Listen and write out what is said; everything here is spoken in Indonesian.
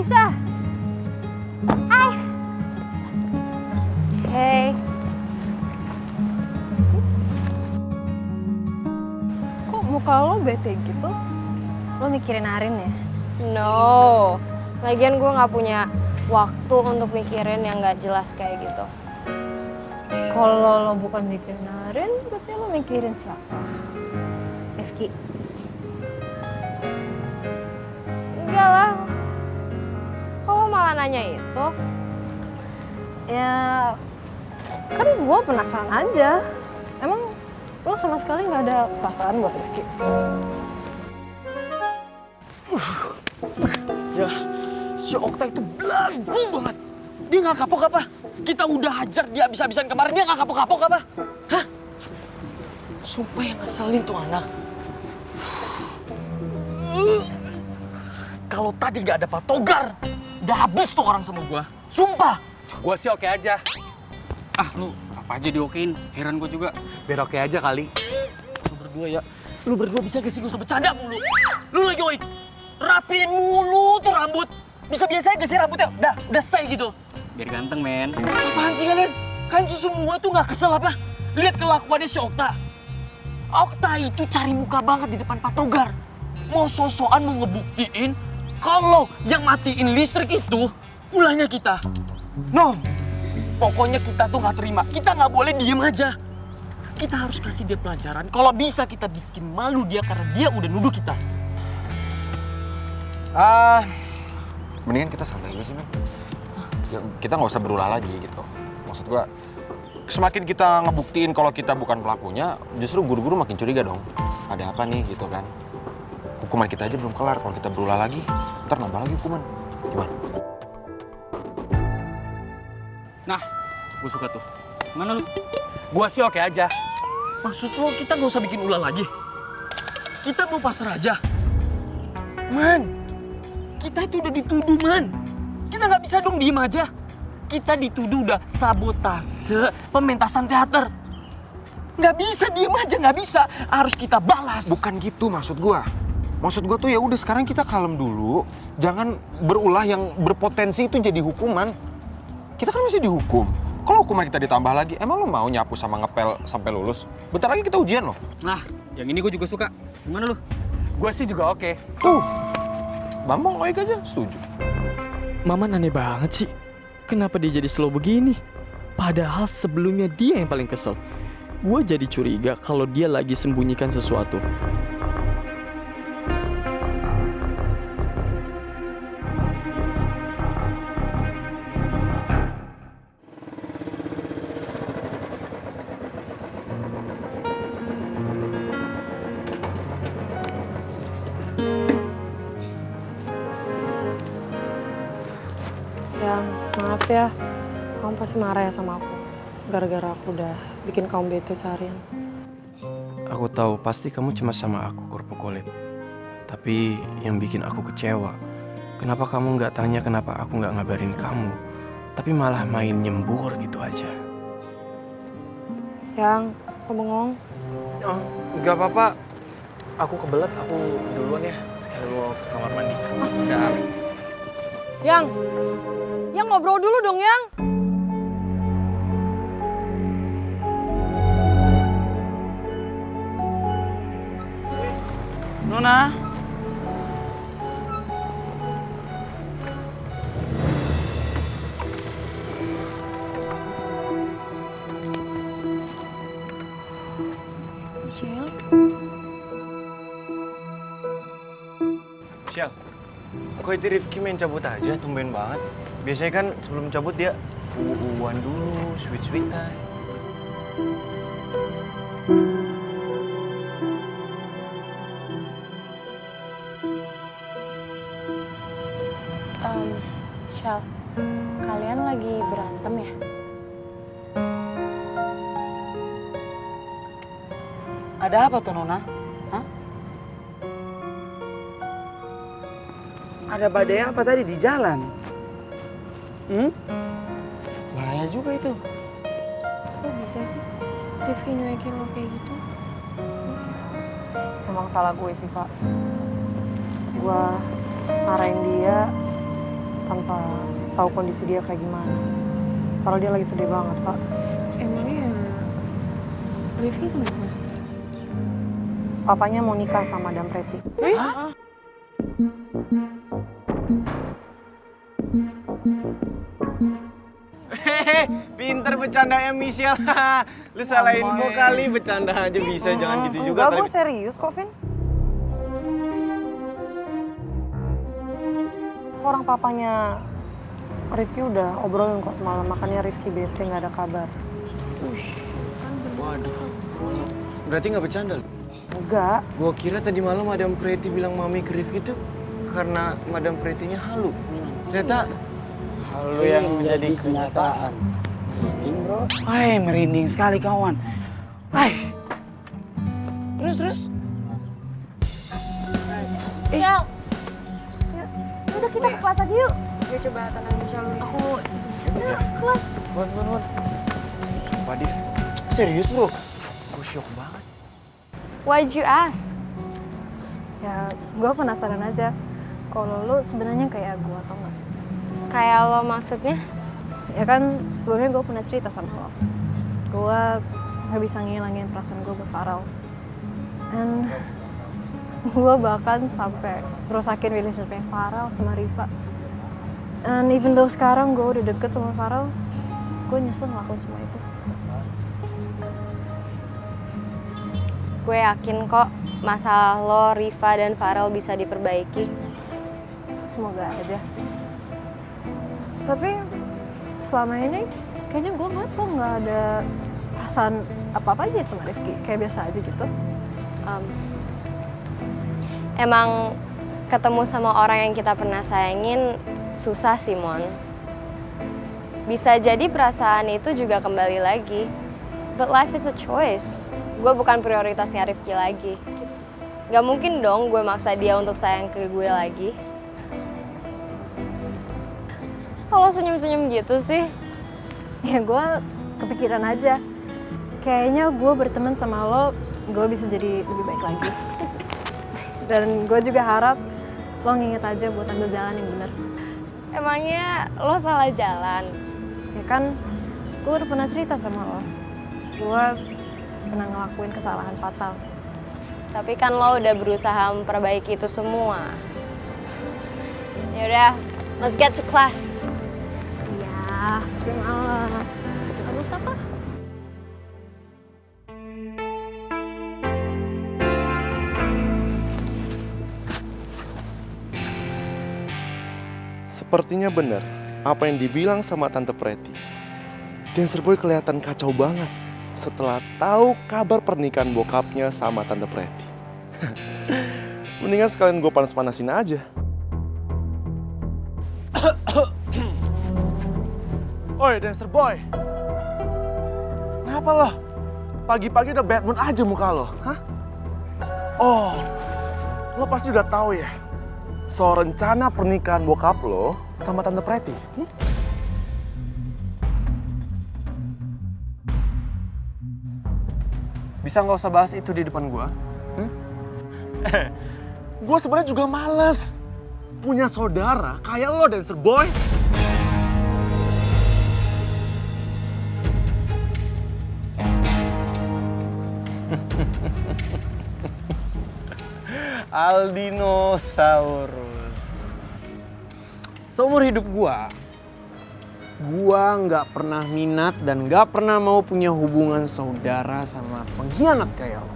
Aisyah. Hai. Hey. Kok muka lo bete gitu? Lo mikirin Arin ya? No, lagian gue nggak punya waktu untuk mikirin yang nggak jelas kayak gitu. Kalau lo bukan mikirin Arin, berarti lo mikirin siapa? Rifki. Enggak lah, kalau malah nanya itu. Ya, kan gue penasaran aja. Emang lo sama sekali nggak ada perasaan buat Rifki? Ya, si Okta itu belagu banget. Dia nggak kapok apa? Kita udah hajar dia habis-habisan kemarin, dia nggak kapok-kapok apa? Hah? Sumpah yang ngeselin tuh anak. Kalau tadi nggak ada Pak Togar, udah habis tuh orang sama gua. Sumpah. Gua sih oke aja. Ah, lu apa aja diokein? Heran gua juga. Biar oke aja kali. Lu berdua ya, lu berdua bisa gak sih gak usah bercanda mulu. Lu lagi Oi, rapiin mulu tuh rambut. Bisa biasa gak sih rambutnya? Udah stay gitu. Biar ganteng, men. Apaan sih kalian? Kalian tuh semua tuh gak kesel apa? Lihat kelakuannya si Okta. Okta itu cari muka banget di depan Pak Togar. Mau sosokan mau ngebuktiin kalau yang matiin listrik itu ulahnya kita. No, pokoknya kita tuh gak terima. Kita gak boleh diem aja. Kita harus kasih dia pelajaran. Kalau bisa kita bikin malu dia karena dia udah nuduh kita. Mendingan kita santai aja sih, men. Ya, kita nggak usah berulah lagi gitu. Maksud gua, semakin kita ngebuktiin kalau kita bukan pelakunya, justru guru-guru makin curiga dong. Ada apa nih gitu kan? Hukuman kita aja belum kelar, kalau kita berulah lagi, ntar nambah lagi hukuman. Gimana? Nah, gue suka tuh. Mana lu? Gua sih oke aja. Maksud lo kita nggak usah bikin ulah lagi? Kita mau pasrah aja. Man, kita itu udah dituduh, man. Kita nggak bisa dong diem aja. Kita dituduh udah sabotase pementasan teater. Nggak bisa diem aja, nggak bisa. Harus kita balas. Bukan gitu maksud gua. Maksud gua tuh ya udah sekarang kita kalem dulu. Jangan berulah yang berpotensi itu jadi hukuman. Kita kan masih dihukum. Kalau hukuman kita ditambah lagi, emang lo mau nyapu sama ngepel sampai lulus? Bentar lagi kita ujian loh. Nah, yang ini gue juga suka. Gimana lu? Gua sih juga oke. Bambang Oik aja setuju. Maman aneh banget sih. Kenapa dia jadi slow begini? Padahal sebelumnya dia yang paling kesel. Gue jadi curiga kalau dia lagi sembunyikan sesuatu. Yang maaf ya, kamu pasti marah ya sama aku. Gara-gara aku udah bikin kamu bete seharian. Aku tahu pasti kamu cuma sama aku kerupuk kulit. Tapi yang bikin aku kecewa, kenapa kamu nggak tanya kenapa aku nggak ngabarin kamu, tapi malah main nyembur gitu aja. Yang, kamu bengong. Oh, nggak apa-apa. Aku kebelet, aku duluan ya. Sekali mau ke kamar mandi. Udah. Yang ngobrol dulu dong, Yang. Nona. Sial, kok itu Rifki main cabut aja, tumben banget. Biasanya kan sebelum cabut dia uwan dulu, sweet-sweetan. Shal, kalian lagi berantem ya? Ada apa tuh, Nona? Hah? Ada badai apa tadi di jalan? Bahaya juga itu. Kok bisa sih Rifki nyuekin lo kayak gitu? Emang salah gue sih, Pak. Gue marahin dia tanpa tahu kondisi dia kayak gimana. Padahal dia lagi sedih banget, Pak. Emangnya Rifki kenapa? Papanya mau nikah sama Madam Pretty. Hehehe, pinter bercandanya Michelle. Lu salah info kali, bercanda aja bisa, jangan gitu juga Enggak, kali. gue serius kok, Vin. Orang papanya Rifki udah obrolin kok semalam, makanya Rifki bete nggak ada kabar. Waduh, berarti nggak bercanda lu? Enggak. Gua kira tadi malam Madam Pretty bilang mami ke Rifki tuh karena Madam Pretty-nya halu. Ternyata halu yang menjadi kenyataan. Hai, merinding sekali kawan. Hai. Terus. Michelle! Udah kita ke kelas aja yuk. Gue coba tenangin Michelle dulu. Aku kelas. Wan. Sumpah, Div. Serius, bro? Gue shock banget. Why'd you ask? Ya, gue penasaran aja. Kalau lu sebenarnya kayak gue atau enggak? Kayak lo maksudnya? Ya kan, sebelumnya gue pernah cerita sama lo. Gue nggak bisa ngilangin perasaan gue buat Farel. And gue bahkan sampai rusakin relationship Farel sama Riva. And even though sekarang gue udah deket sama Farel, gue nyesel ngelakuin semua itu. Gue yakin kok masalah lo, Riva, dan Farel bisa diperbaiki. Semoga aja. Tapi selama ini kayaknya gue nggak ada perasaan apa-apa aja sama Rifki. Kayak biasa aja gitu. Emang ketemu sama orang yang kita pernah sayangin susah sih, Mon. Bisa jadi perasaan itu juga kembali lagi. But life is a choice. Gue bukan prioritasnya Rifki lagi. Gak mungkin dong gue maksa dia untuk sayang ke gue lagi. Kalau senyum-senyum gitu sih? Ya gue kepikiran aja. Kayaknya gue berteman sama lo, gue bisa jadi lebih baik lagi. Dan gue juga harap lo nginget aja buat ambil jalan yang bener. Emangnya lo salah jalan? Ya kan, gue udah pernah cerita sama lo. Gue pernah ngelakuin kesalahan fatal. Tapi kan lo udah berusaha memperbaiki itu semua. Yaudah, let's get to class. Ya, gue males. Terus apa? Sepertinya benar apa yang dibilang sama Tante Pretty. Dancer Boy kelihatan kacau banget setelah tahu kabar pernikahan bokapnya sama Tante Pretty. Mendingan sekalian gue panas-panasin aja. Oi, Dancer Boy. Kenapa lo? Pagi-pagi udah bad mood aja muka lo, hah? Oh, lo pasti udah tahu ya soal rencana pernikahan bokap lo sama Tante Pretty. Bisa nggak usah bahas itu di depan gua? Gue sebenarnya juga males punya saudara kayak lo, Dancer Boy. Aldinosaurus. Seumur hidup gua nggak pernah minat dan nggak pernah mau punya hubungan saudara sama pengkhianat kayak lo.